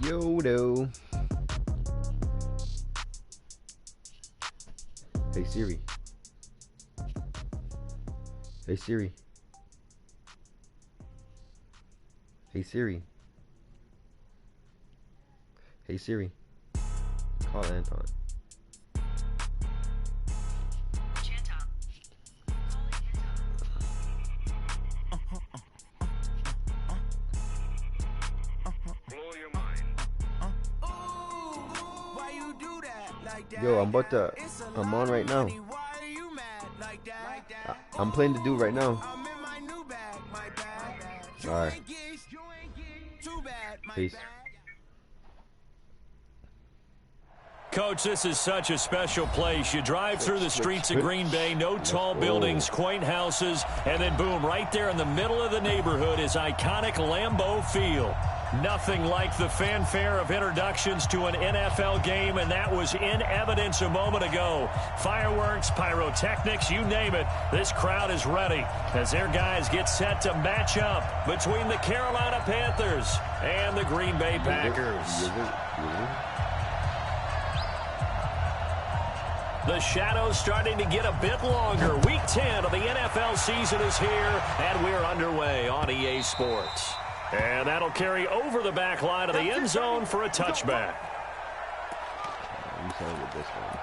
Yodo. Hey Siri. Hey Siri. Hey Siri. Hey Siri. Call Anton. Yo, I'm on right now. I'm playing the dude right now. Alright. Peace. Coach, this is such a special place. You drive through the streets of Green Bay, no tall buildings, quaint houses, and then boom, right there in the middle of the neighborhood is iconic Lambeau Field. Nothing like the fanfare of introductions to an NFL game, and that was in evidence a moment ago. Fireworks, pyrotechnics, you name it. This crowd is ready as their guys get set to match up between the Carolina Panthers and the Green Bay Packers. The shadows starting to get a bit longer. Week 10 of the NFL season is here, and we're underway on EA Sports. And that'll carry over the back line of the end zone for a touchback. I'm starting with this one.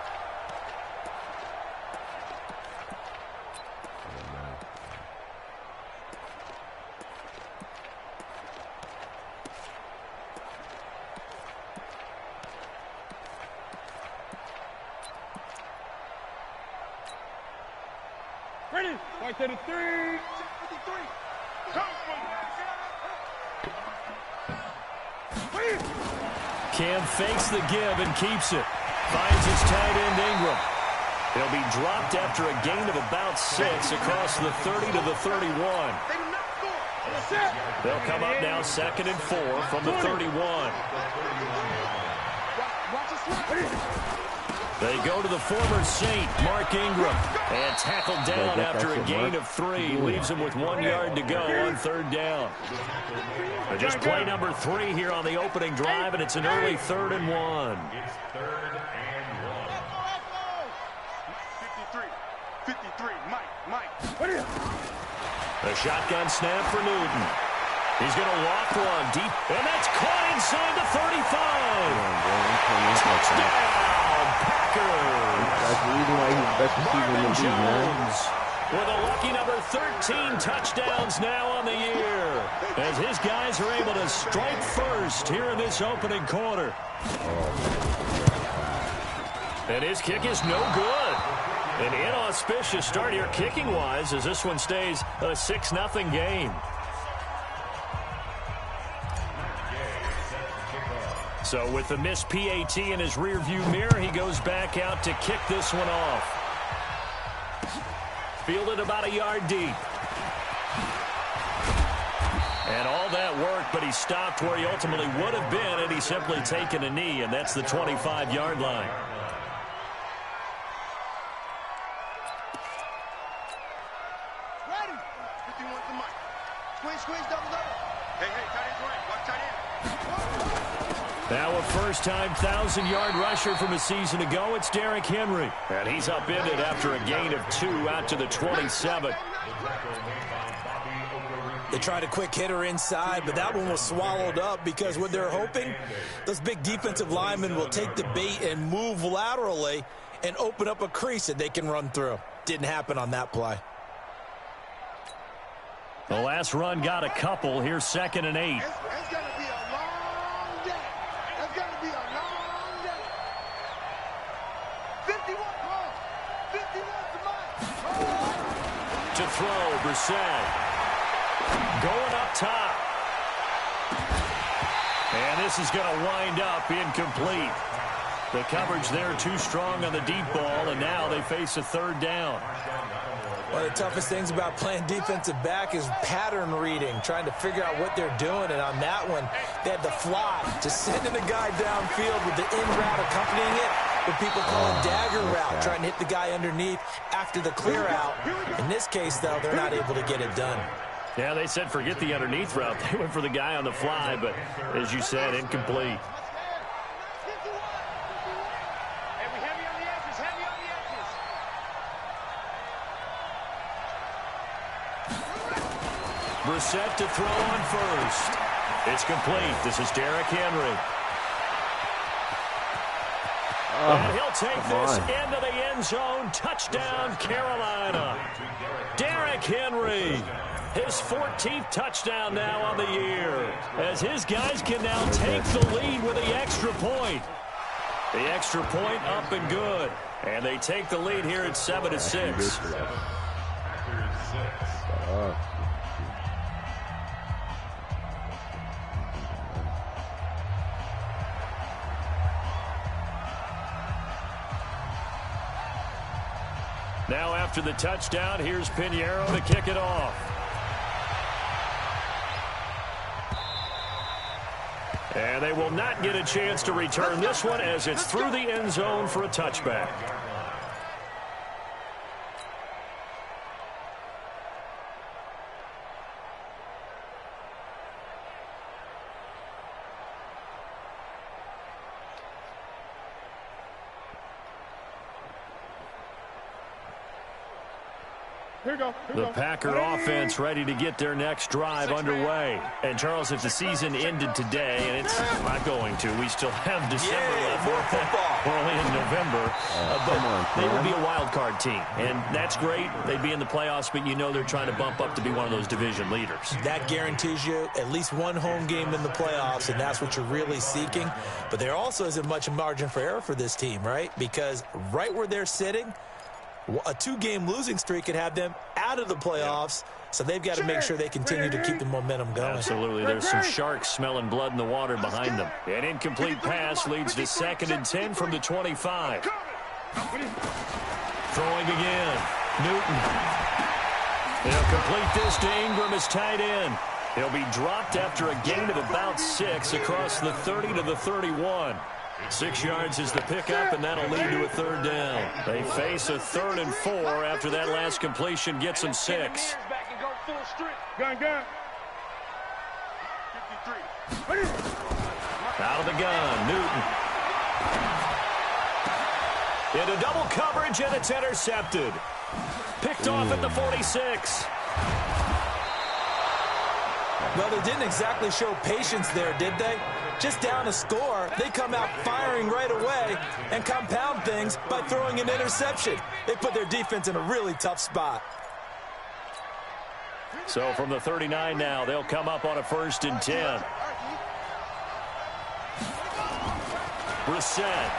Ready? Right to the 3. Cam fakes the give and keeps it. Finds his tight end Ingram. He'll be dropped after a gain of about 6 across the 30 to the 31. They'll come up now 2nd and 4 from the 31. They go to the former Saint, Mark Ingram, and tackled down after a gain of 3. Leaves him with 1 yard to go on 3rd down. Just play number 3 here on the opening drive, and it's an early 3rd and 1. It's 3rd and 1. 53, Mike. The shotgun snap for Newton. He's going to walk one deep, and that's caught inside the 35. Touchdown! That's the reason why he's the best receiver in the league, man. With a lucky number 13 touchdowns now on the year, as his guys are able to strike first here in this opening quarter. And his kick is no good. An inauspicious start here kicking-wise as this one stays a 6-0 game. So with the missed PAT in his rearview mirror, he goes back out to kick this one off. Fielded about a yard deep. And all that work, but he stopped where he ultimately would have been, and he's simply taken a knee, and that's the 25-yard line. Ready. 51 to Mike. Squeeze, double. Hey, tight end's right. Watch tight end. Now a first-time 1,000-yard rusher from a season ago, it's Derrick Henry. And he's upended after a gain of 2 out to the 27. They tried a quick hitter inside, but that one was swallowed up because what they're hoping, those big defensive linemen will take the bait and move laterally and open up a crease that they can run through. Didn't happen on that play. The last run got a couple. Here's 2nd and 8. It's going to be a long day. It's going to be a long day. 51 ball. 51 to Mike. To throw, Brissett. Going up top. And this is going to wind up incomplete. The coverage there too strong on the deep ball, and now they face a 3rd down. One of the toughest things about playing defensive back is pattern reading, trying to figure out what they're doing. And on that one, they had the fly, just sending a guy downfield with the in route accompanying it, what people call a dagger route, trying to hit the guy underneath after the clear out. In this case, though, they're not able to get it done. Yeah, they said forget the underneath route. They went for the guy on the fly, but as you said, incomplete. Brissett to throw on first. It's complete. This is Derrick Henry. And he'll take this into the end zone. Touchdown, Carolina. Derrick Henry. His 14th touchdown now on the year. As his guys can now take the lead with the extra point. The extra point up and good. And they take the lead here at 7-6. Now after the touchdown, here's Pinheiro to kick it off. And they will not get a chance to return this one as it's through the end zone for a touchback. The Packer offense ready to get their next drive underway. And, Charles, if the season ended today, and it's not going to, we still have December left. More football. We're only in November. But they would be a wild card team. And that's great. They'd be in the playoffs, but you know they're trying to bump up to be one of those division leaders. That guarantees you at least one home game in the playoffs, and that's what you're really seeking. But there also isn't much margin for error for this team, right? Because right where they're sitting, a 2-game losing streak could have them out of the playoffs, so they've got to make sure they continue to keep the momentum going. Absolutely. There's some sharks smelling blood in the water behind them. An incomplete pass leads to 2nd and 10 from the 25. Throwing again. Newton. They'll complete this to Ingram as tight end. He'll be dropped after a gain of about 6 across the 30 to the 31. 6 yards is the pickup, and that'll lead to a 3rd down. They face a 3rd and 4 after that last completion gets them 6. Out of the gun, Newton. Into double coverage, and it's intercepted. Picked off at the 46. Well, they didn't exactly show patience there, did they? Just down a score, they come out firing right away and compound things by throwing an interception. They put their defense in a really tough spot. So from the 39 now, they'll come up on a 1st and 10. Brissett.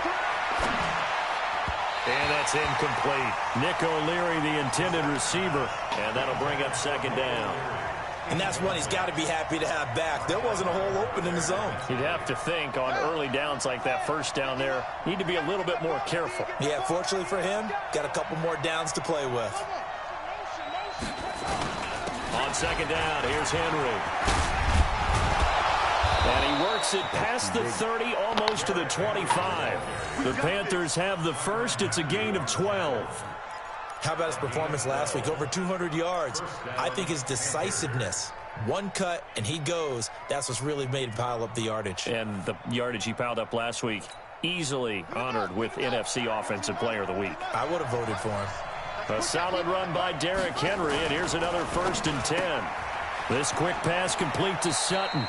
And that's incomplete. Nick O'Leary, the intended receiver, and that'll bring up 2nd down. And that's one he's got to be happy to have back. There wasn't a hole open in the zone. You'd have to think on early downs like that 1st down there, need to be a little bit more careful. Yeah, fortunately for him, got a couple more downs to play with. On 2nd down, here's Henry. And he works it past the 30, almost to the 25. The Panthers have the first. It's a gain of 12. How about his performance last week? Over 200 yards. I think his decisiveness, one cut and he goes, that's what's really made him pile up the yardage. And the yardage he piled up last week, easily honored with NFC Offensive Player of the Week. I would have voted for him. A solid run by Derrick Henry, and here's another 1st and 10. This quick pass complete to Sutton.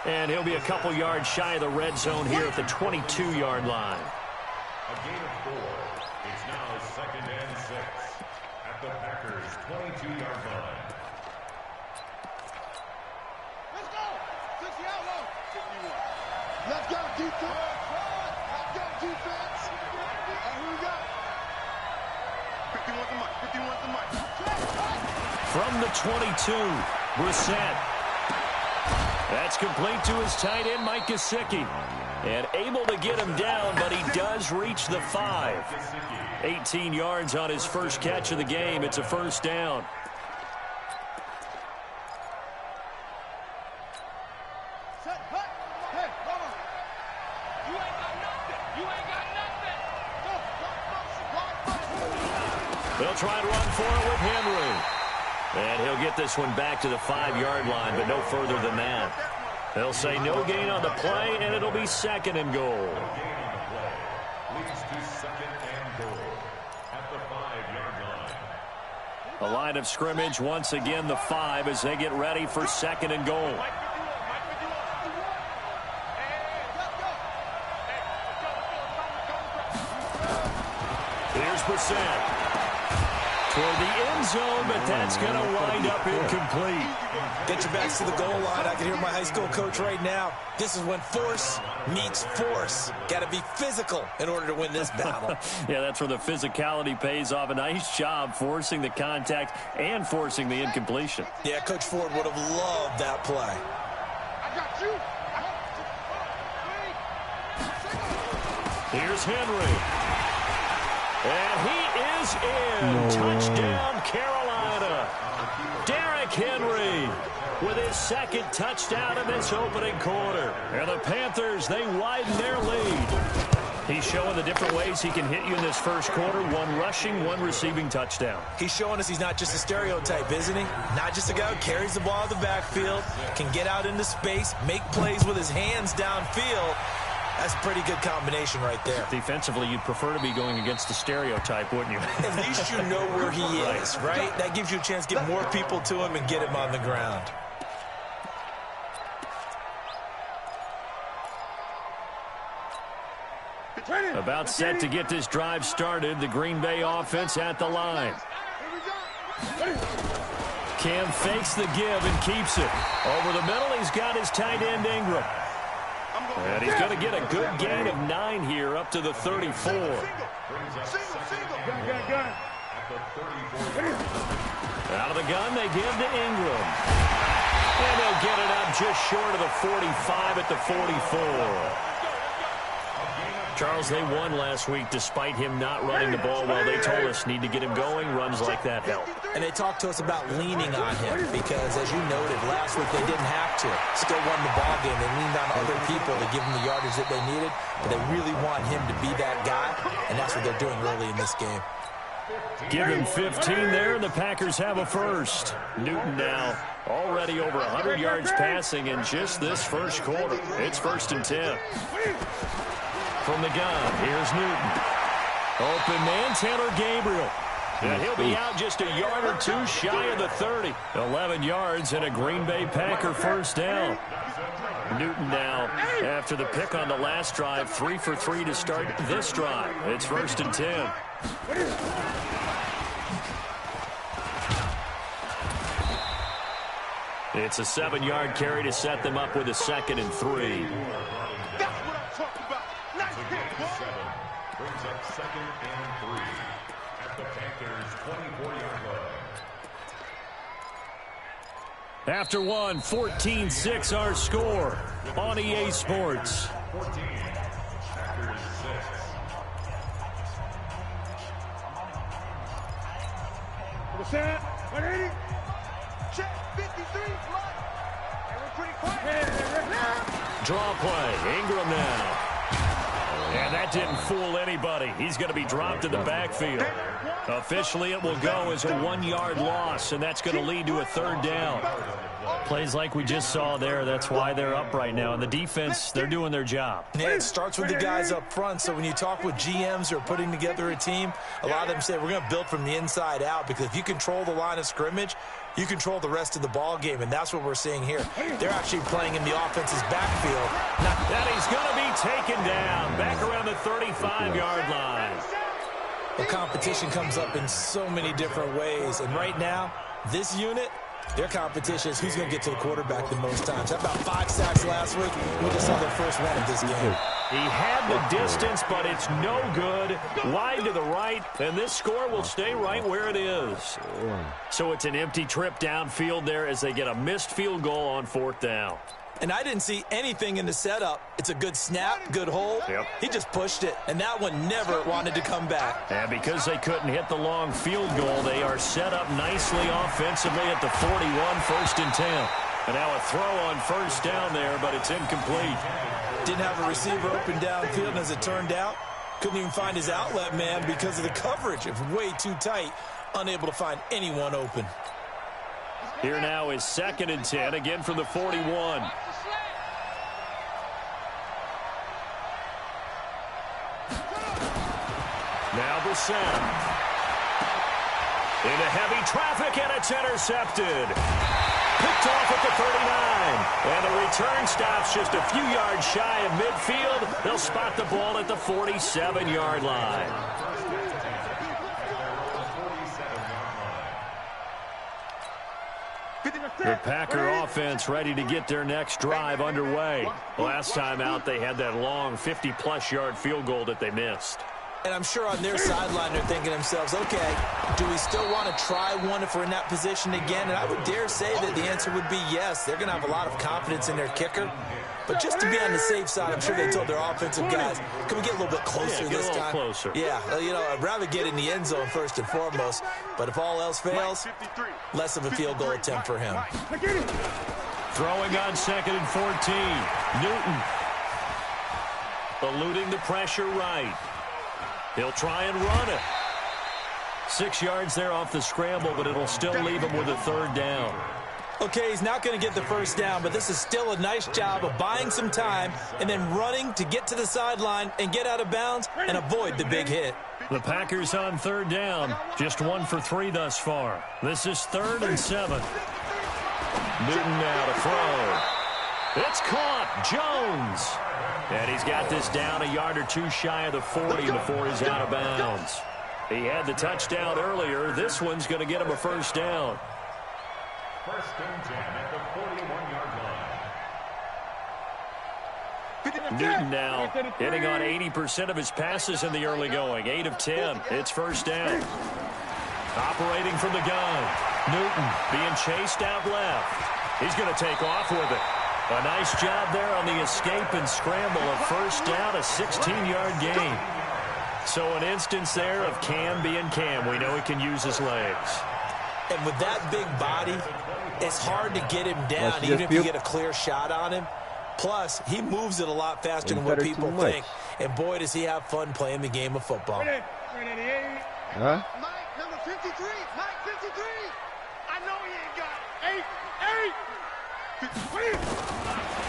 And he'll be a couple yards shy of the red zone here at the 22-yard line. A gain of 4. It's now 2nd and 6 at the Packers' 22-yard line. Let's go. 60 out low. 51. Let's go, defense. Let's go, defense. And who we got? 51 to Mike. 51 to Mike. From the 22, Brissett. That's complete to his tight end, Mike Gesicki. And able to get him down, but he does reach the 5. 18 yards on his first catch of the game. It's a 1st down. They'll try to run for it with Henry. And he'll get this one back to the 5-yard line, but no further than that. They'll say no gain on the play, and it'll be 2nd and goal. No gain on the play. Leads to 2nd and goal at the 5-yard line. The line of scrimmage, once again, the 5 as they get ready for 2nd and goal. Here's Brissett. Toward the end zone, but that's going to wind up incomplete. Get your backs to the goal line. I can hear my high school coach right now. This is when force meets force. Got to be physical in order to win this battle. Yeah, that's where the physicality pays off. A nice job forcing the contact and forcing the incompletion. Yeah, Coach Ford would have loved that play. I got you. Here's Henry. And he is in. Touchdown, Carolina. Derrick Henry with his 2nd touchdown in this opening quarter. And the Panthers, they widen their lead. He's showing the different ways he can hit you in this first quarter. 1 rushing, 1 receiving touchdown. He's showing us he's not just a stereotype, isn't he? Not just a guy who carries the ball in the backfield, can get out into space, make plays with his hands downfield. That's a pretty good combination right there. Defensively, you'd prefer to be going against the stereotype, wouldn't you? At least you know where he is, right? That gives you a chance to get more people to him and get him on the ground. About set to get this drive started. The Green Bay offense at the line. Cam fakes the give and keeps it. Over the middle, he's got his tight end Ingram. And he's going to get a good gain of 9 here up to the 34. Out of the gun, they give to Ingram. And they'll get it up just short of the 45 at the 44. Charles, they won last week despite him not running the ball well. They told us need to get him going. Runs like that help. And they talked to us about leaning on him because, as you noted, last week they didn't have to. Still won the ball game. They leaned on other people to give them the yardage that they needed, but they really want him to be that guy, and that's what they're doing early in this game. Give him 15 there, and the Packers have a first. Newton now already over 100 yards passing in just this first quarter. It's 1st and 10. From the gun, here's Newton. Open man, Tanner Gabriel. And he'll be out just a yard or 2 shy of the 30. 11 yards and a Green Bay Packer first down. Newton now, after the pick on the last drive, 3 for 3 to start this drive. It's 1st and 10. It's a 7-yard carry to set them up with a 2nd and 3. That's what I'm talking about. Nice hit, boy. 7 brings up 2nd and 3 at the Panthers' 24-yard line. After one, 14-6 our score on EA Sports. 14, Packers 6. Percent 180. Check 53. They were pretty quiet. Draw play. Ingram now. And that didn't fool anybody. He's going to be dropped in the backfield. Officially, it will go as a 1-yard loss, and that's going to lead to a 3rd down. Plays like we just saw there, that's why they're up right now. And the defense, they're doing their job. Yeah, it starts with the guys up front. So when you talk with GMs who are putting together a team, a lot of them say we're going to build from the inside out, because if you control the line of scrimmage, you control the rest of the ball game, and that's what we're seeing here. They're actually playing in the offense's backfield. And he's going to be taken down back around the 35-yard line. The competition comes up in so many different ways, and right now, this unit, their competition is who's going to get to the quarterback the most times. How about 5 sacks last week? We just saw their first one of this game. He had the distance, but it's no good. Wide to the right, and this score will stay right where it is. So it's an empty trip downfield there as they get a missed field goal on 4th down. And I didn't see anything in the setup. It's a good snap, good hold. Yep. He just pushed it, and that one never wanted to come back. And because they couldn't hit the long field goal, they are set up nicely offensively at the 41, 1st and 10. And now a throw on 1st down there, but it's incomplete. Didn't have a receiver open downfield, and as it turned out, couldn't even find his outlet man because of the coverage. It was way too tight, unable to find anyone open. Here now is 2nd and 10, again from the 41. Now the snap. Into heavy traffic, and it's intercepted. Picked off at the 39. And the return stops just a few yards shy of midfield. They'll spot the ball at the 47-yard line. The Packer offense ready to get their next drive underway. Last time out, they had that long 50-plus yard field goal that they missed. And I'm sure on their sideline they're thinking to themselves, okay, do we still want to try one if we're in that position again? And I would dare say that the answer would be yes. They're going to have a lot of confidence in their kicker. But just to be on the safe side, I'm sure they told their offensive guys, can we get a little bit closer this time? Closer. Yeah, you know, I'd rather get in the end zone first and foremost. But if all else fails, less of a field goal attempt for him. Throwing on 2nd and 14. Newton. Eluding the pressure right. He'll try and run it. 6 yards there off the scramble, but it'll still leave him with a 3rd down. Okay, he's not going to get the 1st down, but this is still a nice job of buying some time and then running to get to the sideline and get out of bounds and avoid the big hit. The Packers on 3rd down. Just 1 for 3 thus far. This is 3rd and 7. Newton now to throw. It's caught. Jones. And he's got this down a yard or two shy of the 40 before he's out of bounds. He had the touchdown earlier. This one's going to get him a 1st down. 1st and 10 at the 41-yard line. Newton now hitting on 80% of his passes in the early going. 8 of 10. It's 1st down. Operating from the gun. Newton being chased out left. He's going to take off with it. A nice job there on the escape and scramble. A 1st down, a 16-yard gain. So an instance there of Cam being Cam. We know he can use his legs. And with that big body, it's hard to get him down, even if you get a clear shot on him. Plus, he moves it a lot faster than what people think. And boy, does he have fun playing the game of football. Huh? Mike, number 53. Mike, 53. I know he ain't got 8.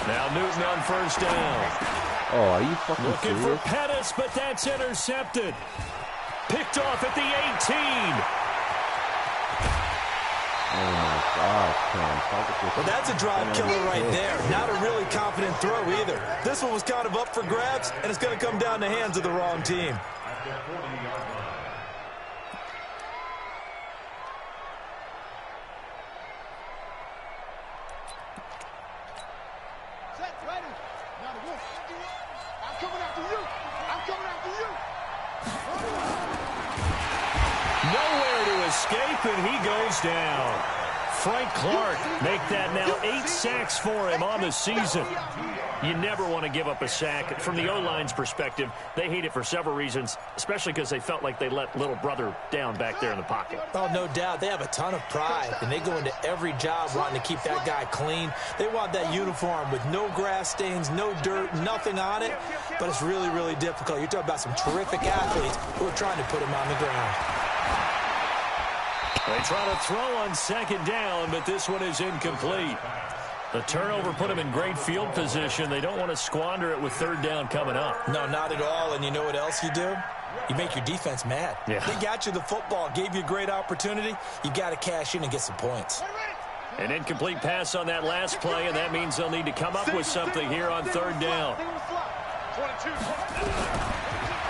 Now Newton on 1st down. Oh, are you fucking Looking serious? for Pettis, but that's intercepted. Picked off at the 18. Oh, my God, Cam. Well, that's a drive killer right there. Not a really confident throw either. This one was kind of up for grabs, and it's going to come down the hands of the wrong team. At the 40-yard line. Set, ready. Now the wolf. I'm coming after you. I'm coming after you. Nowhere to escape, and he goes down. Frank Clark make that now 8 sacks for him on the season. You never want to give up a sack. From the O-line's perspective, they hate it for several reasons, especially because they felt like they let little brother down back there in the pocket. Oh, no doubt. They have a ton of pride, and they go into every job wanting to keep that guy clean. They want that uniform with no grass stains, no dirt, nothing on it, but it's really, really difficult. You're talking about some terrific athletes who are trying to put him on the ground. They try to throw on 2nd down, but this one is incomplete. The turnover put them in great field position. They don't want to squander it with 3rd down coming up. No, not at all. And you know what else you do? You make your defense mad. Yeah. They got you the football, gave you a great opportunity. You got to cash in and get some points. An incomplete pass on that last play, and that means they'll need to come up with something here on 3rd down.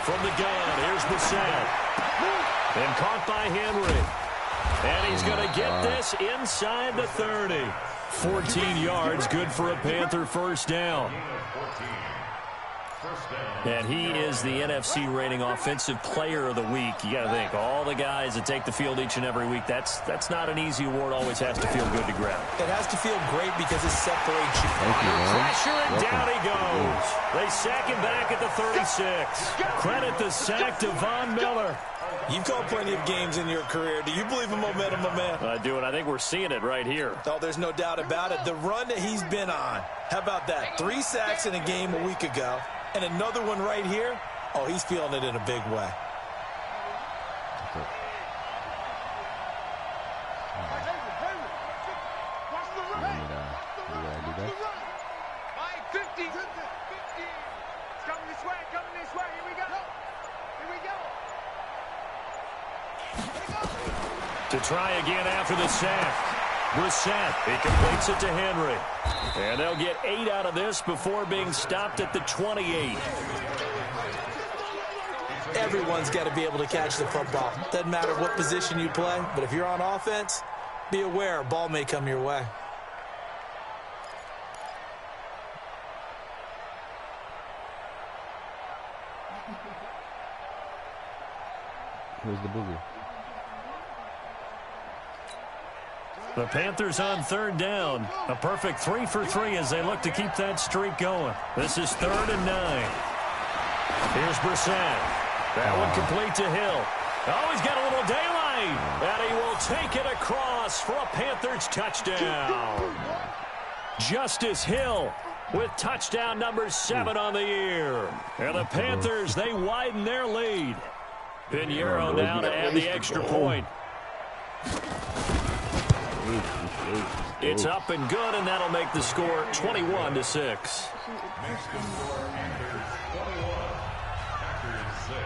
From the gun, here's Bissett. And caught by Henry. And he's going to get this inside the 30. 14 yards, good for a Panther 1st down. And he is the NFC rating offensive player of the week. You got to think, all the guys that take the field each and every week, that's not an easy award. Always has to feel good to grab. It has to feel great because it separates you. Pressure, and down he goes. They sack him back at the 36. Credit the sack to Von Miller. You've called plenty of games in your career. Do you believe in momentum, my man? I do, and I think we're seeing it right here. Oh, there's no doubt about it. The run that he's been on. How about that? 3 sacks in a game a week ago, and another one right here. Oh, he's feeling it in a big way. 50. It's coming this way, Here we go. To try again after the sack. Brissett, he completes it to Henry. And they'll get 8 out of this before being stopped at the 28. Everyone's got to be able to catch the football. Doesn't matter what position you play, but if you're on offense, be aware a ball may come your way. Where's the booger? The Panthers on 3rd down. A perfect 3 for 3 as they look to keep that streak going. This is 3rd and 9. Here's Brissett. That one complete to Hill. Oh, he's got a little daylight. And he will take it across for a Panthers touchdown. Justice Hill with touchdown number 7 on the year. And the Panthers, they widen their lead. Pinheiro now to add the extra point. It's up and good, and that'll make the score 21-6. Next score, Panthers 21, Packers 6.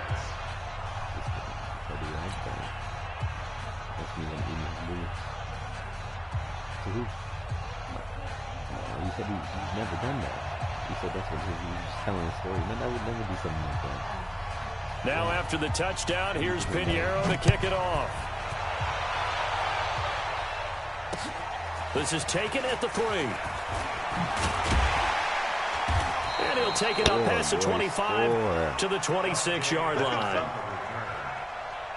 You said he's never done that. He said that's what he was telling a story. Man, that would never do something like that. Now after the touchdown, here's Pinheiro to kick it off. This is taken at the 3. And he'll take it up past the 25 to the 26-yard line.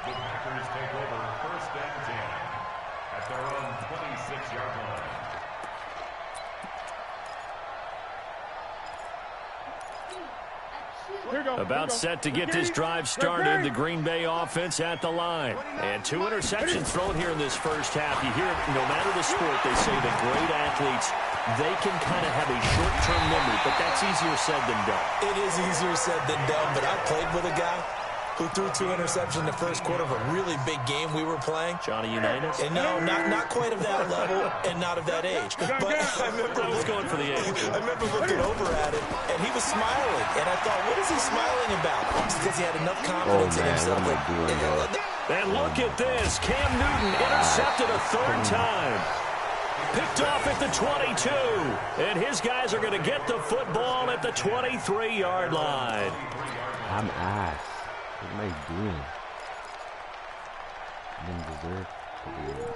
The Packers take over 1st and 10 at their own 26-yard line. About set to get this drive started. The Green Bay offense at the line. And 2 interceptions thrown here in this first half. You hear it, no matter the sport, they say the great athletes, they can kind of have a short-term memory, but that's easier said than done. It is easier said than done, but I played with a guy who threw 2 interceptions in the first quarter of a really big game we were playing. Johnny Unitas? And no, not quite of that level and not of that age. But I remember I was going for the age. I remember looking over at it, and he was smiling. And I thought, what is he smiling about? It's because he had enough confidence in himself. What am I doing, bro? And look at this. Cam Newton intercepted a 3rd time. Picked off at the 22. And his guys are going to get the football at the 23-yard line. I'm ass. What am I doing? I didn't deserve to do it.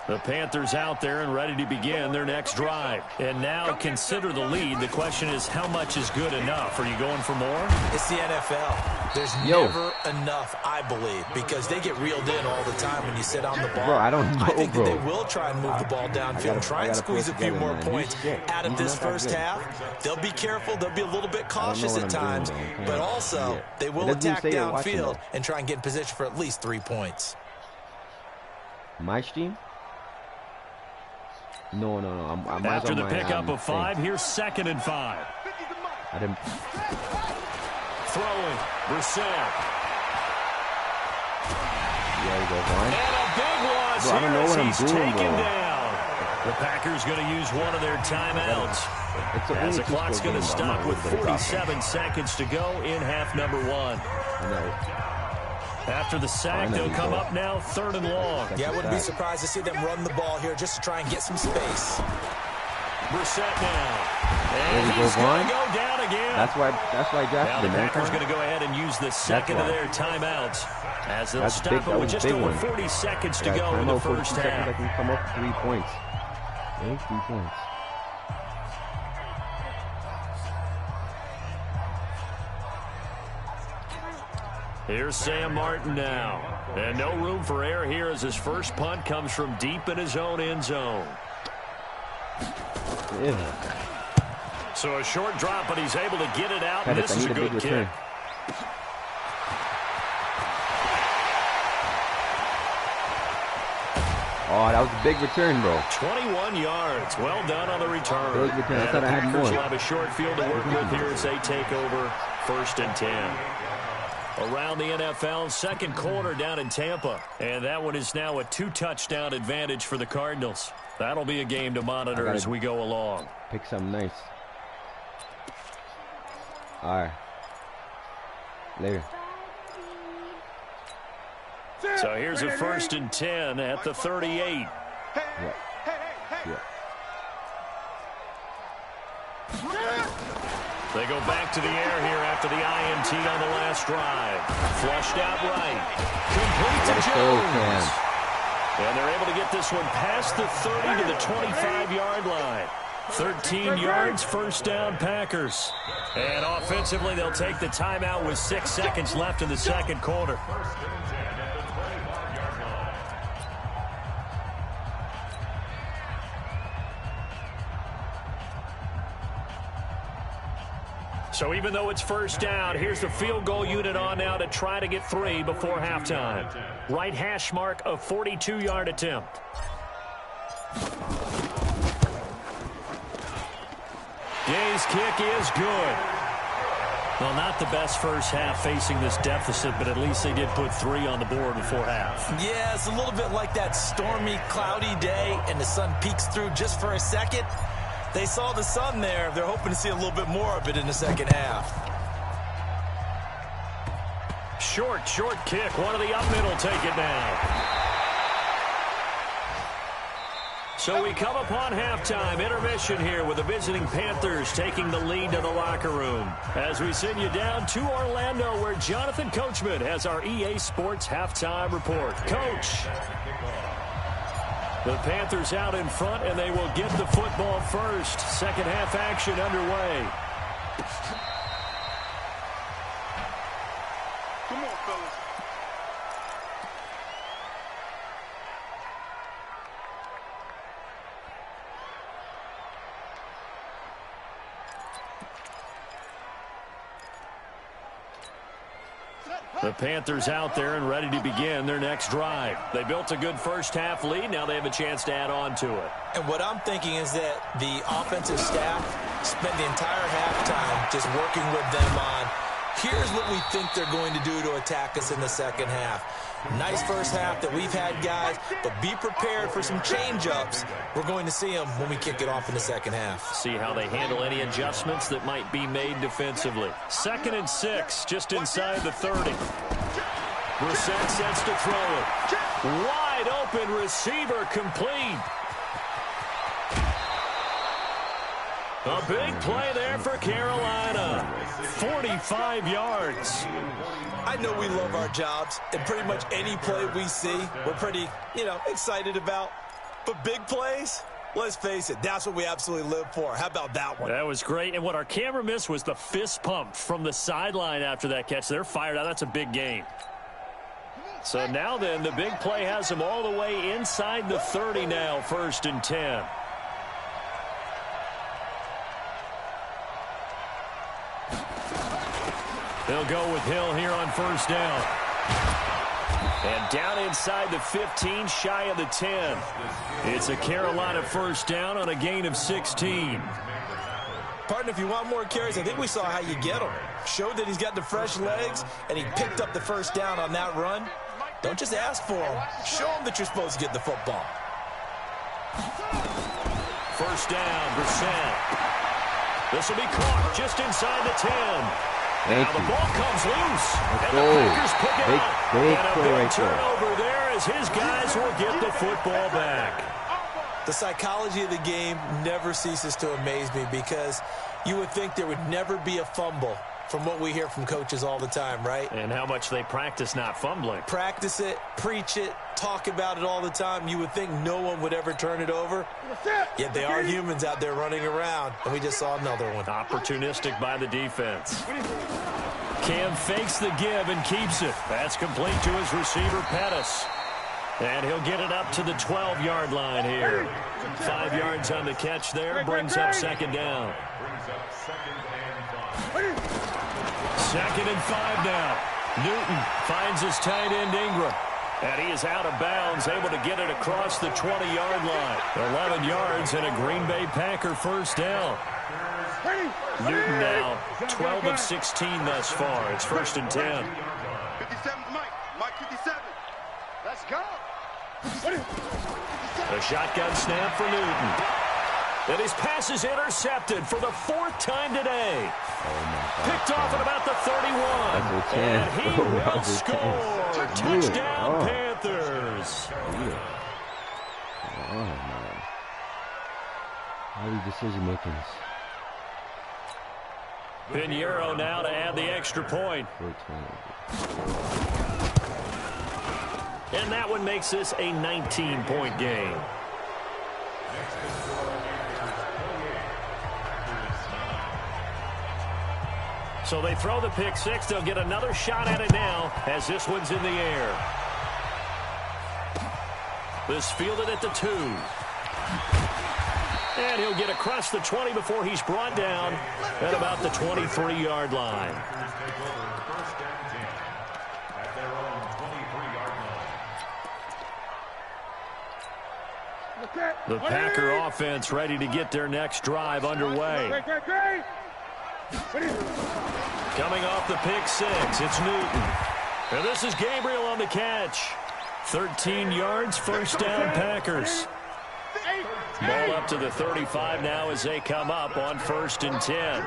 The Panthers out there and ready to begin their next drive. And now consider the lead. The question is, how much is good enough? Are you going for more? It's the NFL. There's never enough, I believe, because they get reeled in all the time when you sit on the ball. Bro, I don't know, I think bro. that they will try and move the ball downfield, try and squeeze a few more points out of this first half. They'll be careful. They'll be a little bit cautious at times, but also they will attack downfield and try and get in position for at least 3 points. My stream? No. I'm After the pickup of 5, here's 2nd and 5. I didn't. Throwing. Brissett. Yeah, you go, Vaughn. And a big loss. Bro, I don't know what I'm he's doing, taken bro. down. The Packers going to use one of their timeouts. As the clock's going to stop with 47 seconds to go in half number 1. I know. After the sack, they'll come up now 3rd and long. Yeah, I wouldn't be surprised to see them run the ball here just to try and get some space. Brissett now. And There you go, he's going Vaughn. to go down again. That's why I Now drafted the him. Packers going to go ahead and use the second of their timeouts as they'll That's stop big. it That with was just big over one. 40 seconds to Yeah, go in the first 40 seconds, I half. can come up 3 points. Okay, 3 points. Here's Sam Martin now. And no room for error here as his first punt comes from deep in his own end zone. Yeah. So a short drop, but he's able to get it out, and Pettis, this I is need a a big good return. kick. Oh, that was a big return, bro. 21 yards. Well done on the return. Big return. I And thought the I had Packers more. will have a short field to work with here as they take over 1st and 10. Around the NFL, 2nd quarter down in Tampa. And that one is now a 2-touchdown advantage for the Cardinals. That'll be a game to monitor as we go along. Pick something nice. All right. Later. So here's a 1st and 10 at the 38. Yeah. Yeah. They go back to the air here after the INT on the last drive. Flushed out right. Complete to Jones. And they're able to get this one past the 30 to the 25-yard line. 13 yards, 1st down, Packers. And offensively, they'll take the timeout with 6 seconds left in the second quarter. So even though it's 1st down, here's the field goal unit on now to try to get 3 before halftime. Right hash mark, a 42-yard attempt. Gay's kick is good. Well, not the best first half facing this deficit, but at least they did put 3 on the board before half. Yeah, it's a little bit like that stormy, cloudy day, and the sun peeks through just for a second. They saw the sun there. They're hoping to see a little bit more of it in the second half. Short kick. One of the up middle take it now. So we come upon halftime, intermission here with the visiting Panthers taking the lead to the locker room. As we send you down to Orlando where Jonathan Coachman has our EA Sports halftime report. Coach. The Panthers out in front, and they will get the football first. Second half action underway. Come on, fellas. The Panthers out there and ready to begin their next drive. They built a good first half lead. Now they have a chance to add on to it. And what I'm thinking is that the offensive staff spent the entire halftime just working with them on, here's what we think they're going to do to attack us in the second half. Nice first half that we've had, guys, but be prepared for some change-ups. We're going to see them when we kick it off in the second half. See how they handle any adjustments that might be made defensively. 2nd and 6, just inside the 30. Brissett sets to throw it. Wide open receiver complete. A big play there for Carolina. 45 yards. I know we love our jobs, and pretty much any play we see, we're pretty, excited about. But big plays, let's face it, that's what we absolutely live for. How about that one? That was great. And what our camera missed was the fist pump from the sideline after that catch. They're fired out. That's a big game. So now then, the big play has them all the way inside the 30 now, 1st and 10. They'll go with Hill here on 1st down. And down inside the 15, shy of the 10. It's a Carolina 1st down on a gain of 16. Partner, if you want more carries, I think we saw how you get them. Showed that he's got the fresh legs, and he picked up the 1st down on that run. Don't just ask for them. Show them that you're supposed to get the football. 1st down, Brissett. This will be caught just inside the 10. Now the ball comes loose. And the Packers pick it up. And a big turnover there as his guys will get the football back. The psychology of the game never ceases to amaze me because you would think there would never be a fumble from what we hear from coaches all the time, right? And how much they practice not fumbling. Practice it, preach it, talk about it all the time. You would think no one would ever turn it over. Yet they are humans out there running around, and we just saw another one. Opportunistic by the defense. Cam fakes the give and keeps it. That's complete to his receiver, Pettis. And he'll get it up to the 12-yard line here. 5 yards on the catch there. Brings up 2nd down. 2nd and 5 now. Newton finds his tight end Ingram. And he is out of bounds, able to get it across the 20-yard line. 11 yards and a Green Bay Packer 1st down. Newton now 12 of 16 thus far. It's 1st and 10. 57's Mike. Mike 57. Let's go. A shotgun snap for Newton. And his pass is intercepted for the 4th time today. Picked off at about the 31. And he will score. Touchdown, Panthers. Oh, man. All these decision makings. Pinheiro now to add the extra point. And that one makes this a 19-point game. So they throw the pick six. They'll get another shot at it now as this one's in the air. This fielded at the 2. And he'll get across the 20 before he's brought down at about the 23-yard line. The Packer offense ready to get their next drive underway. Coming off the pick six, it's Newton. And this is Gabriel on the catch. 13 yards, first down, Packers. Ball up to the 35 now as they come up on 1st and 10.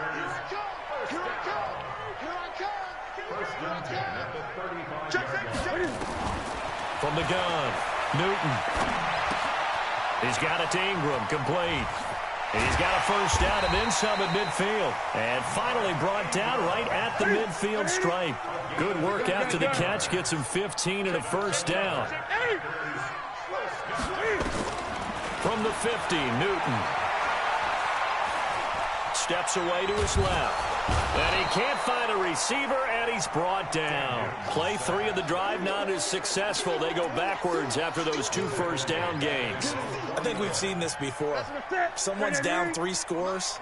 From the gun, Newton. He's got it to Ingram, complete. And he's got a first down and then some at midfield. And finally brought down right at the midfield stripe. Good work after the catch. Gets him 15 and a first down. From the 50, Newton. Steps away to his left. And he can't find a receiver, and he's brought down. Play 3 of the drive not as successful. They go backwards after those 2 first down gains. I think we've seen this before. Someone's down 3 scores.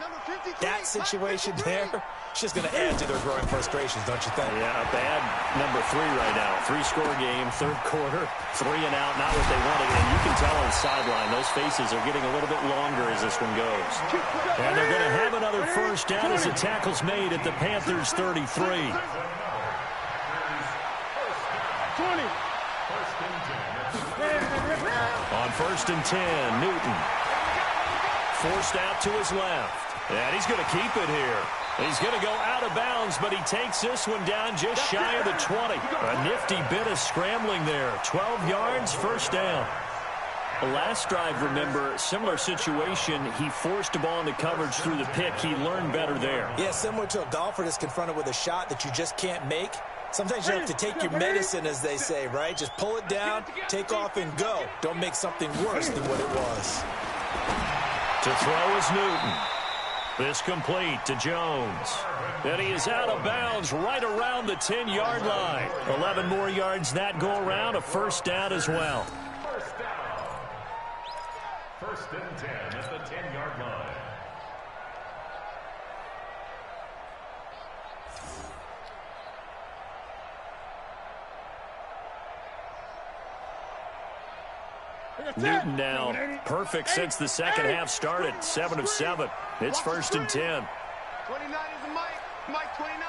That situation there, it's just going to add to their growing frustrations, don't you think? Yeah, bad number 3 right now. 3-score game, 3rd quarter, 3 and out, not what they wanted. And you can tell on the sideline, those faces are getting a little bit longer as this one goes. And they're going to have another first down as the tackle's made at the Panthers' 33. On 1st and 10, Newton. Forced out to his left. And he's going to keep it here. He's going to go out of bounds, but he takes this one down just shy of the 20. A nifty bit of scrambling there. 12 yards, first down. The last drive, remember, similar situation. He forced a ball into coverage through the pick. He learned better there. Yeah, similar to a golfer that's confronted with a shot that you just can't make. Sometimes you have to take your medicine, as they say, right? Just pull it down, take off, and go. Don't make something worse than what it was. To throw is Newton. This complete to Jones. And he is out of bounds right around the 10-yard line. 11 more yards that go around, a first down as well. First and 10 at the 10-yard line. Newton now perfect since the second half started. 7 of 7. It's 1st and 10. 29 is the Mike 29.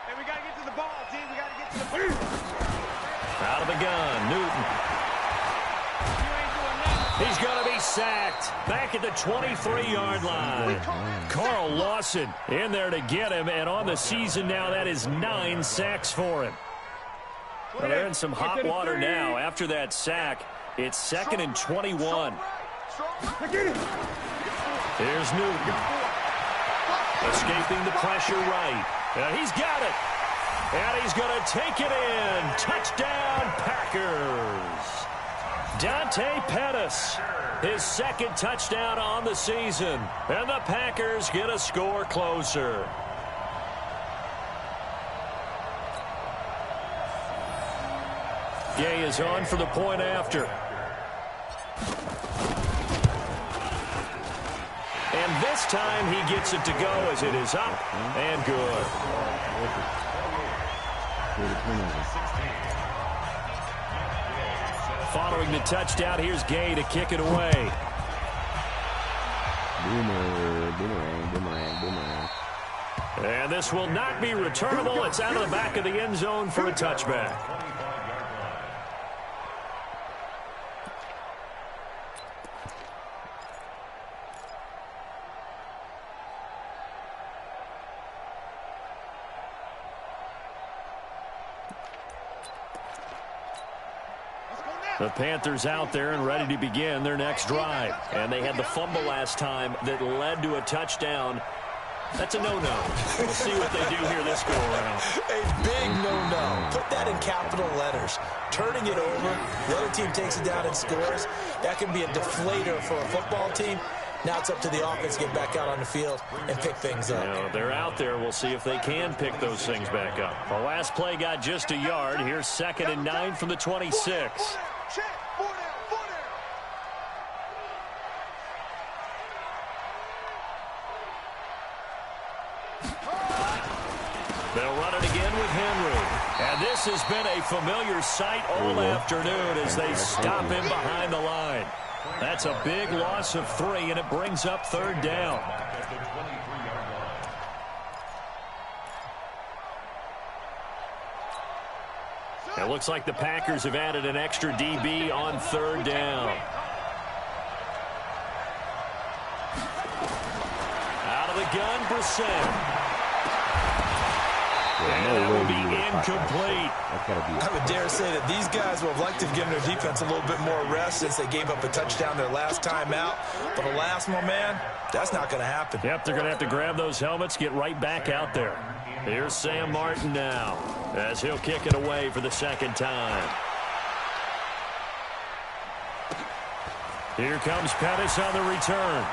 And we got to get to the ball, team. We got to get to the ball. Out of the gun, Newton. He's going to be sacked back at the 23-yard line. Carl Lawson in there to get him, and on the season now, that is 9 sacks for him. Well, they're in some hot water now. After that sack, it's 2nd and 21. Here's Newton. Escaping the pressure right. And he's got it. And he's going to take it in. Touchdown, Packers. Dante Pettis, his 2nd touchdown on the season. And the Packers get a score closer. Gay is on for the point after. And this time he gets it to go as it is up and good. Following the touchdown, here's Gay to kick it away. Boomerang. And this will not be returnable. It's out of the back of the end zone for a touchback. The Panthers out there and ready to begin their next drive. And they had the fumble last time that led to a touchdown. That's a no-no. We'll see what they do here this go-around. A big no-no. Put that in capital letters. Turning it over, the other team takes it down and scores. That can be a deflator for a football team. Now it's up to the offense to get back out on the field and pick things up. You know, they're out there. We'll see if they can pick those things back up. The last play got just a yard. Here's 2nd and 9 from the 26. They'll run it again with Henry. And this has been a familiar sight all afternoon as they stop him behind the line. That's a big loss of 3, and it brings up 3rd down. It looks like the Packers have added an extra DB on 3rd down. Out of the gun, Brissett. And that will be incomplete. I would dare say that these guys would have liked to have given their defense a little bit more rest since they gave up a touchdown their last time out. But alas, my man, that's not going to happen. Yep, they're going to have to grab those helmets, get right back out there. Here's Sam Martin now as he'll kick it away for the 2nd time. Here comes Pettis on the return.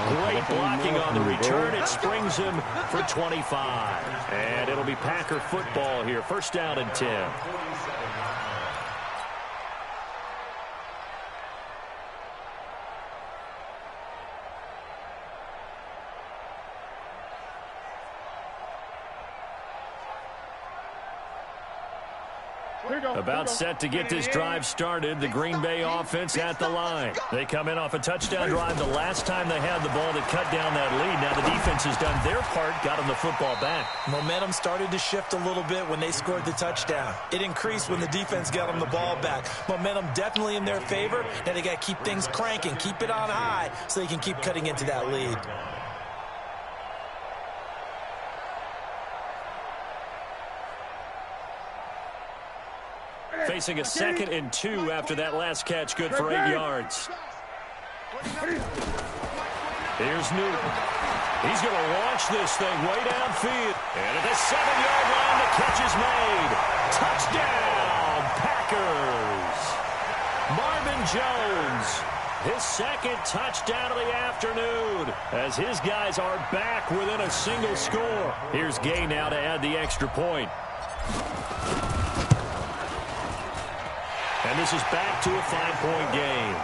Great blocking on the return. It springs him for 25. And it'll be Packer football here. 1st down and 10. About set to get this drive started. The Green Bay offense at the line. They come in off a touchdown drive the last time they had the ball that cut down that lead. Now the defense has done their part, got them the football back. Momentum started to shift a little bit when they scored the touchdown. It increased when the defense got them the ball back. Momentum definitely in their favor. Now they got to keep things cranking, keep it on high so they can keep cutting into that lead. Facing a 2nd and 2 after that last catch, good for 8 yards. Here's Newton. He's going to launch this thing way downfield. And at the 7-yard line, the catch is made. Touchdown, Packers. Marvin Jones, his 2nd touchdown of the afternoon as his guys are back within a single score. Here's Gay now to add the extra point. And this is back to a 5-point game.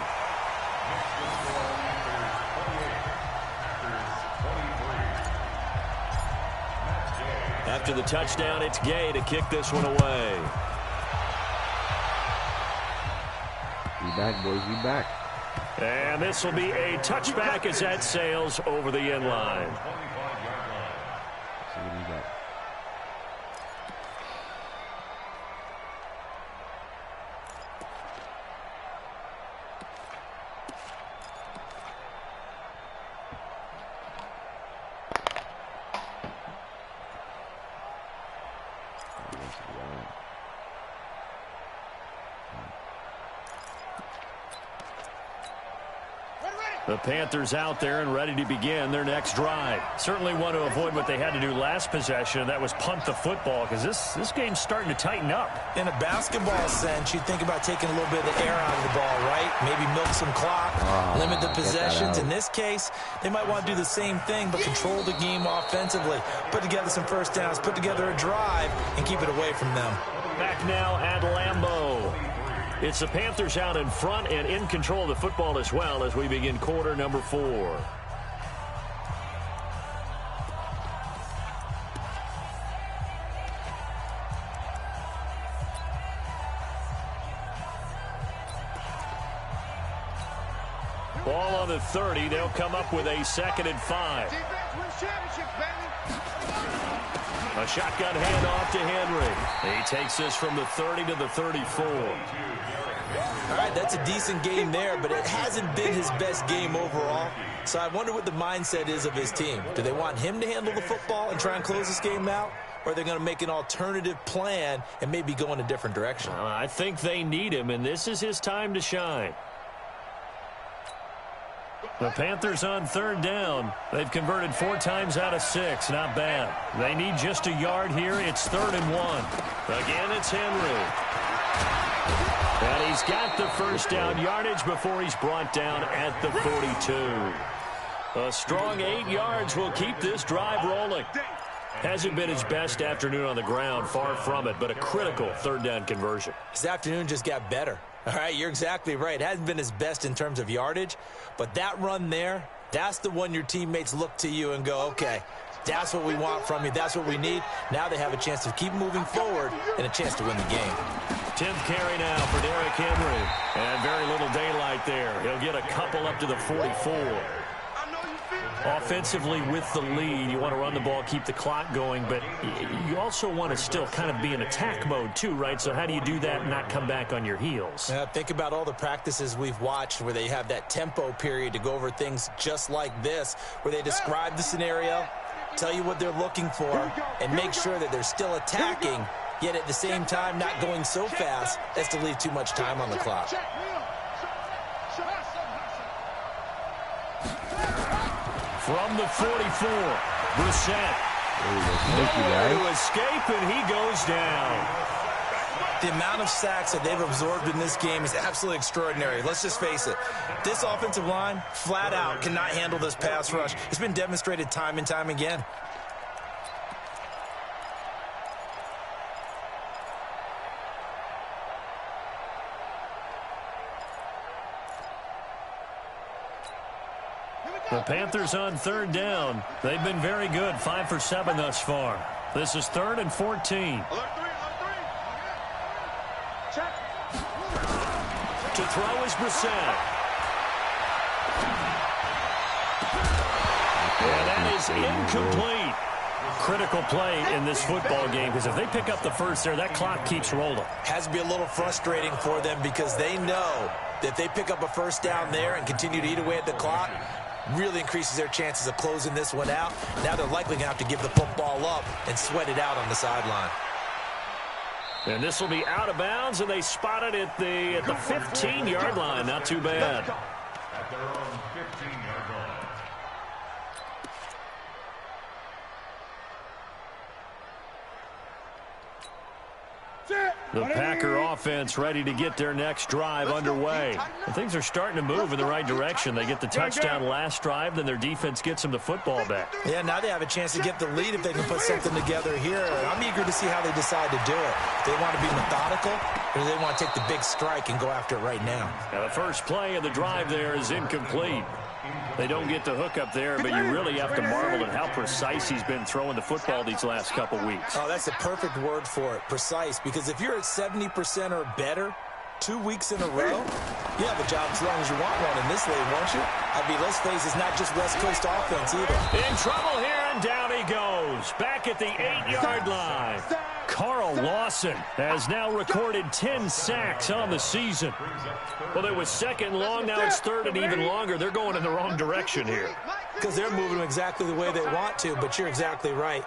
After the touchdown, it's Gay to kick this one away. We back, boys, we back. And this will be a touchback as that sails over the end line. So what do you got? The Panthers out there and ready to begin their next drive. Certainly want to avoid what they had to do last possession, and that was punt the football, because this game's starting to tighten up. In a basketball sense, you think about taking a little bit of the air out of the ball, right? Maybe milk some clock, limit the possessions. In this case, they might want to do the same thing, but control the game offensively. Put together some first downs, put together a drive, and keep it away from them. Back now at Lambeau. It's the Panthers out in front and in control of the football as well as we begin quarter number 4. Ball on the 30. They'll come up with a 2nd and 5. A shotgun handoff to Henry. He takes this from the 30 to the 34. All right, that's a decent game there, but it hasn't been his best game overall. So I wonder what the mindset is of his team. Do they want him to handle the football and try and close this game out? or they're going to make an alternative plan and maybe go in a different direction. I think they need him, and this is his time to shine. The Panthers on third down. They've converted 4 times out of 6. Not bad. They need just a yard here. It's 3rd and 1. Again, it's Henry. And he's got the first down yardage before he's brought down at the 42. A strong 8 yards will keep this drive rolling. Hasn't been his best afternoon on the ground, far from it, but a critical 3rd down conversion. His afternoon just got better. All right, you're exactly right. It hasn't been his best in terms of yardage, but that run there, that's the one your teammates look to you and go, okay, that's what we want from you. That's what we need. Now they have a chance to keep moving forward and a chance to win the game. 10th carry now for Derrick Henry. And very little daylight there. He'll get a couple up to the 44. Offensively with the lead, you want to run the ball, keep the clock going, but you also want to still kind of be in attack mode too, right? So how do you do that and not come back on your heels? Think about all the practices we've watched where they have that tempo period to go over things just like this, where they describe the scenario, tell you what they're looking for, and make sure that they're still attacking, yet at the same time not going so fast as to leave too much time on the clock. From the 44, Brissett. Nowhere to escape, and he goes down. The amount of sacks that they've absorbed in this game is absolutely extraordinary. Let's just face it. This offensive line, flat out, cannot handle this pass rush. It's been demonstrated time and time again. The Panthers on third down. They've been very good, 5 for 7 thus far. This is 3rd and 14. To throw is Brissett. And that is incomplete. Critical play in this football game, because if they pick up the first there, that clock keeps rolling. Has to be a little frustrating for them because they know that if they pick up a first down there and continue to eat away at the clock, really increases their chances of closing this one out. Now they're likely going to have to give the football up and sweat it out on the sideline. And this will be out of bounds, and they spot it at the 15-yard line. Not too bad. At their own 15-yard line. The Packer offense ready to get their next drive underway. And things are starting to move in the right direction. They get the touchdown last drive, then their defense gets them the football back. Yeah, now they have a chance to get the lead if they can put something together here. I'm eager to see how they decide to do it. Do they want to be methodical, or do they want to take the big strike and go after it right now? Now the first play of the drive there is incomplete. They don't get the hook up there, but you really have to marvel at how precise he's been throwing the football these last couple weeks. Oh, that's the perfect word for it, precise, because if you're at 70% or better 2 weeks in a row, you have a job as long as you want one in this league, won't you? I mean, let's face it, it's not just West Coast offense either. In trouble here, and down he goes. Back at the 8-yard line. Carl Lawson has now recorded 10 sacks on the season. Well, it was 2nd and long, now it's 3rd and even longer. They're going in the wrong direction here. Because they're moving exactly the way they want to, but you're exactly right.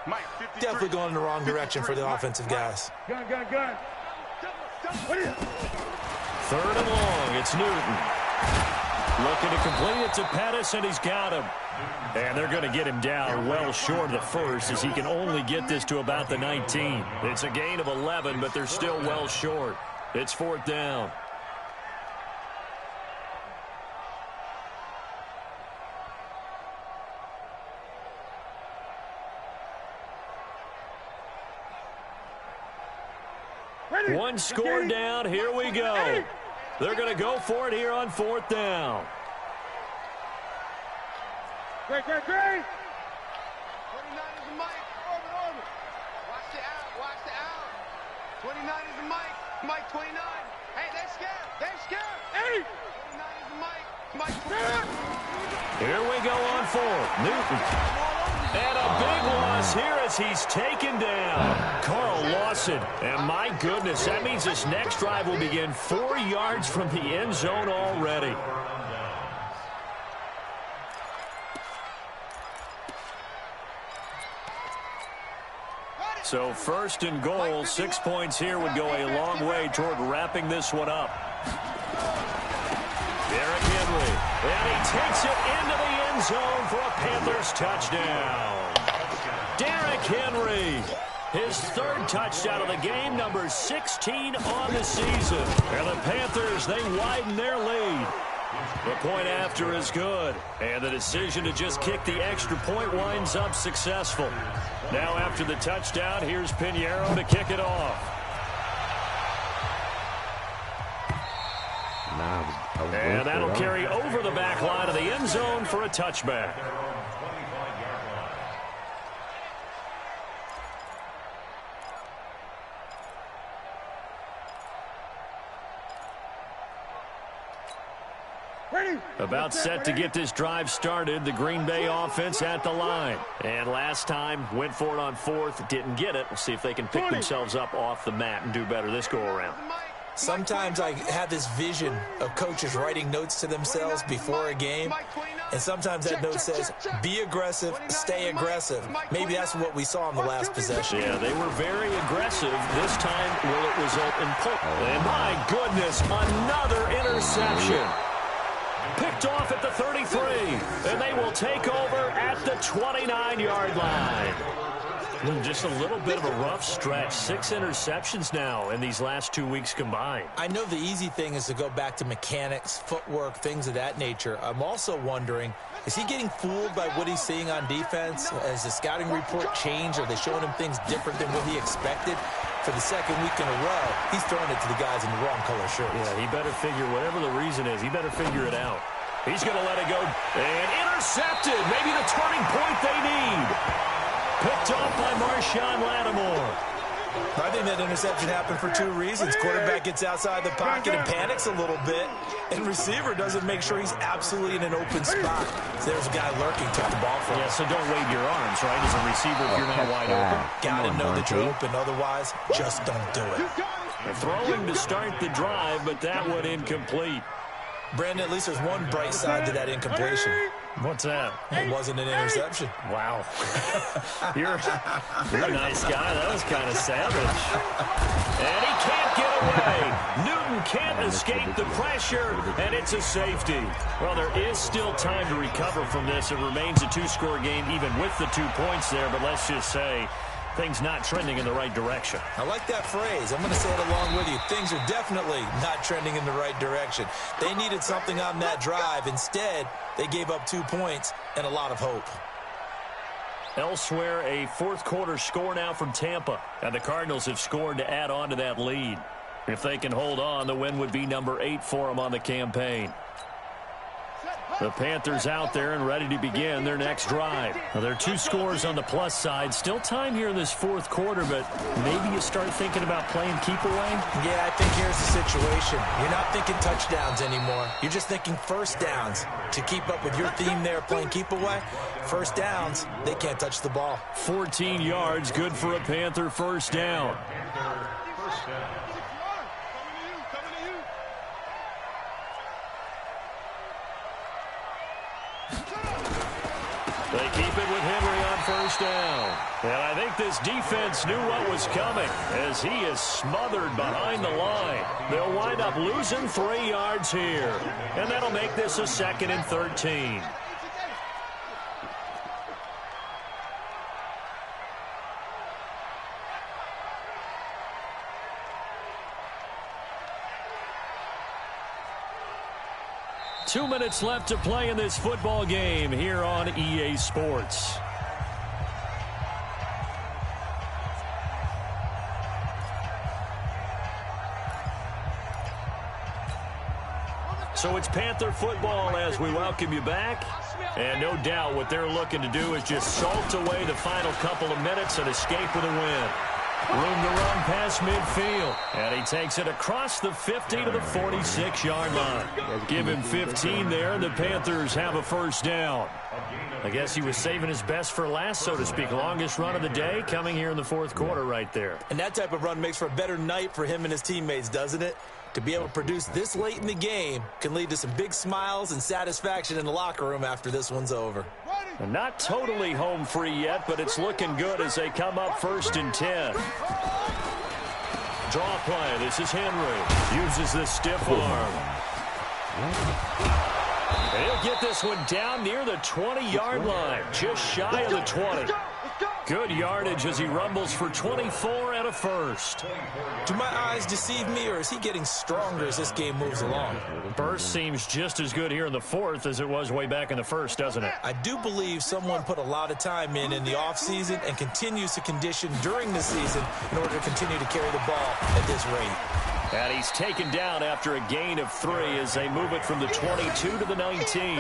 Definitely going in the wrong direction for the offensive guys. Gun. 3rd and long, it's Newton. Looking to complete it to Pettis, and he's got him. And they're going to get him down well short of the first, as he can only get this to about the 19. It's a gain of 11, but they're still well short. It's 4th down. One score down. Here we go. They're going to go for it here on 4th down. Great. 29 is the mic. Orbit. Watch the out. 29 is the mic. Mike 29. Hey, they're scared. Hey! 29 is the mic. Mike 29. Here we go on 4th. Newton. And a big loss here as he's taken down. Carl Lawson. And my goodness, that means this next drive will begin 4 yards from the end zone already. So first and goal, 6 points here would go a long way toward wrapping this one up. Derrick Henry, and he takes it into the end zone for a Panthers touchdown. Derrick Henry, his third touchdown of the game, number 16 on the season. And the Panthers, they widen their lead. The point after is good, and the decision to just kick the extra point winds up successful. Now after the touchdown, here's Pinheiro to kick it off. And that'll carry over the back line of the end zone for a touchback. About set to get this drive started, the Green Bay offense at the line. And last time, went for it on fourth, didn't get it. We'll see if they can pick themselves up off the mat and do better this go-around. Sometimes I have this vision of coaches writing notes to themselves before a game, and sometimes that note says, be aggressive, stay aggressive. Maybe that's what we saw in the last possession. Yeah, they were very aggressive. This time, will it result in punt? And my goodness, another interception. Picked off at the 33, and they will take over at the 29-yard line. Just a little bit of a rough stretch. 6 interceptions now in these last 2 weeks combined. I know the easy thing is to go back to mechanics, footwork, things of that nature. I'm also wondering, is he getting fooled by what he's seeing on defense? Has the scouting report changed? Are they showing him things different than what he expected? For the second week in a row, he's throwing it to the guys in the wrong color shirts. Yeah, he better figure, whatever the reason is, he better figure it out. He's going to let it go. And intercepted. Maybe the turning point they need. Picked off by Marshawn Lattimore. I think that interception happened for 2 reasons. Quarterback gets outside the pocket and panics a little bit, and receiver doesn't make sure he's absolutely in an open spot. So there's a guy lurking, took the ball from him. Yeah, so don't wave your arms, right, as a receiver if you're not wide open. Gotta know that you're open, otherwise, just don't do it. Throwing to start the drive, but that one incomplete. Brandon, at least there's one bright side to that incompletion. What's that? It wasn't an interception. Wow. You're a nice guy. That was kind of savage. And he can't get away. Newton can't escape the pressure, and it's a safety. Well, there is still time to recover from this. It remains a 2-score game even with the 2 points there, but let's just say things not trending in the right direction. I like that phrase. I'm going to say it along with you. Things are definitely not trending in the right direction. They needed something on that drive. Instead, they gave up 2 points and a lot of hope. Elsewhere, a fourth-quarter score now from Tampa. And the Cardinals have scored to add on to that lead. If they can hold on, the win would be number 8 for them on the campaign. The Panthers out there and ready to begin their next drive. Now, there are 2 scores on the plus side. Still time here in this fourth quarter, but maybe you start thinking about playing keep away? Yeah, I think here's the situation. You're not thinking touchdowns anymore. You're just thinking first downs. To keep up with your theme there, playing keep away, first downs, they can't touch the ball. 14 yards, good for a Panther first down. They keep it with Henry on first down. And I think this defense knew what was coming as he is smothered behind the line. They'll wind up losing 3 yards here. And that'll make this a 2nd and 13. Two minutes left to play in this football game here on EA Sports. So it's Panther football as we welcome you back. And no doubt what they're looking to do is just salt away the final couple of minutes and escape with a win. Room to run past midfield. And he takes it across the 50 to the 46-yard line. Give him 15 there, and the Panthers have a first down. I guess he was saving his best for last, so to speak. Longest run of the day coming here in the fourth quarter right there. And that type of run makes for a better night for him and his teammates, doesn't it? To be able to produce this late in the game can lead to some big smiles and satisfaction in the locker room after this one's over. Ready? Not totally home free yet, but it's looking good as they come up 1st and 10. Draw play. This is Henry. Uses the stiff arm. He'll get this one down near the 20-yard line, just shy of the 20. Good yardage as he rumbles for 24 and a first. Do my eyes deceive me, or is he getting stronger as this game moves along? Burst seems just as good here in the 4th as it was way back in the 1st, doesn't it? I do believe someone put a lot of time in the offseason and continues to condition during the season in order to continue to carry the ball at this rate. And he's taken down after a gain of 3 as they move it from the 22 to the 19.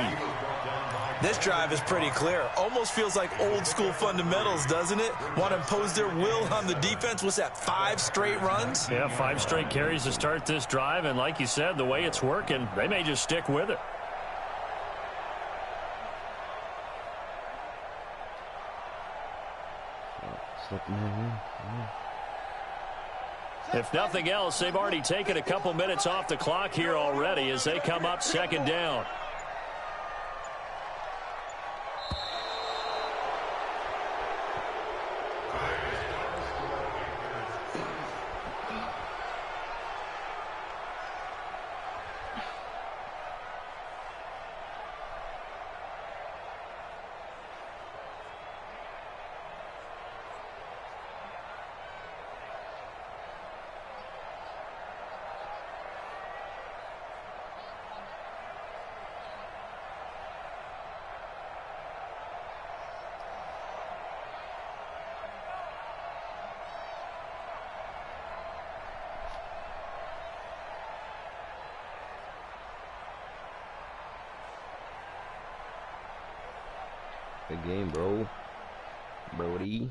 This drive is pretty clear. Almost feels like old school fundamentals, doesn't it? Want to impose their will on the defense. What's that, 5 straight runs? Yeah, 5 straight carries to start this drive. And like you said, the way it's working, they may just stick with it. If nothing else, they've already taken a couple minutes off the clock here already as they come up 2nd down. Good game, bro. Brody.